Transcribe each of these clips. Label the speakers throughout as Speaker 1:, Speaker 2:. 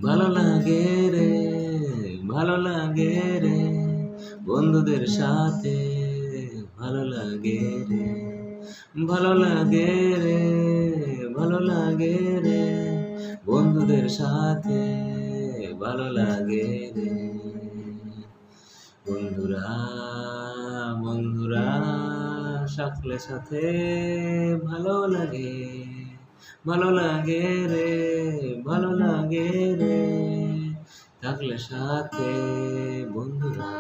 Speaker 1: ভালো লাগে রে, ভালো লাগে রে, বন্ধুদের সাথে ভালো লাগে রে, ভালো লাগে রে, ভালো লাগে রে, বন্ধুদের সাথে ভালো লাগে রে। বন্ধুরা বন্ধুরা সকলের সাথে ভালো লাগে, ভালো লাগে রে, ভালো লাগে রে, থাকলে সাথে বন্ধুরা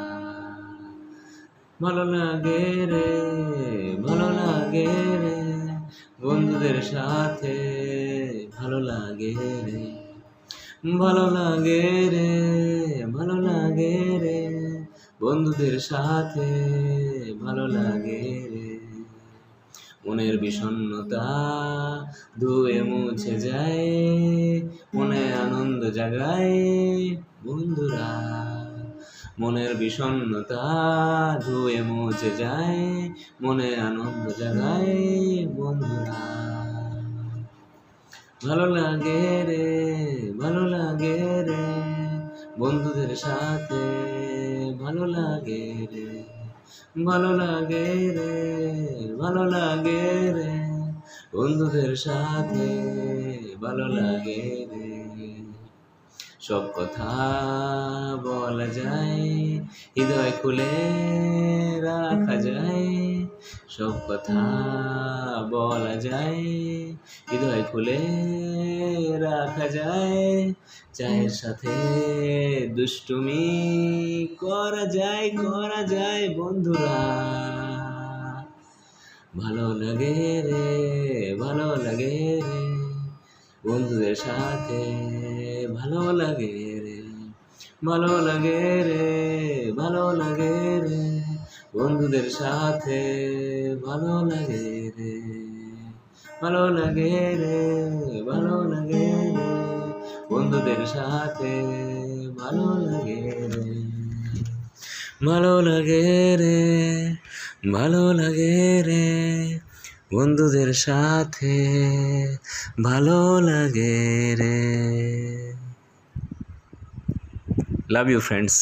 Speaker 1: ভালো লাগে রে, ভালো লাগে রে, বন্ধুদের সাথে ভালো লাগে রে, ভালো লাগে রে, ভালো লাগে রে, বন্ধুদের সাথে ভালো লাগে রে। মনের বিষণ্ণতা ধুয়ে মুছে যায়, মনে আনন্দ জাগায় বন্ধুরা। মনের বিষণ্ণতা ধুয়ে মুছে যায়, মনে আনন্দ জাগায় বন্ধুরা। ভালো লাগে রে, ভালো লাগে রে, বন্ধুদের সাথে ভালো লাগে রে, ভালো লাগে রে, ভালো লাগে রে, বন্ধুদের সাথে ভালো লাগে রে। সব কথা বলা যায়, হৃদয় খুলে রাখা যায়, সব কথা বলা যায়, হৃদয় খুলে রাখা যায়, চায়ের সাথে দুষ্টুমি করা যায় বন্ধুরা। ভালো লাগে রে, ভালো লাগে রে, বন্ধুদের সাথে ভালো লাগে রে, ভালো লাগে রে, ভালো লাগে রে, বন্ধুদের সাথে ভালো লাগে রে, ভালো লাগে রে, ভালো লাগে রে, বন্ধুদের সাথে ভালো লাগে রে, ভালো লাগে রে, ভালো লাগে রে, বন্ধুদের সাথে ভালো লাগে রে। Love you friends.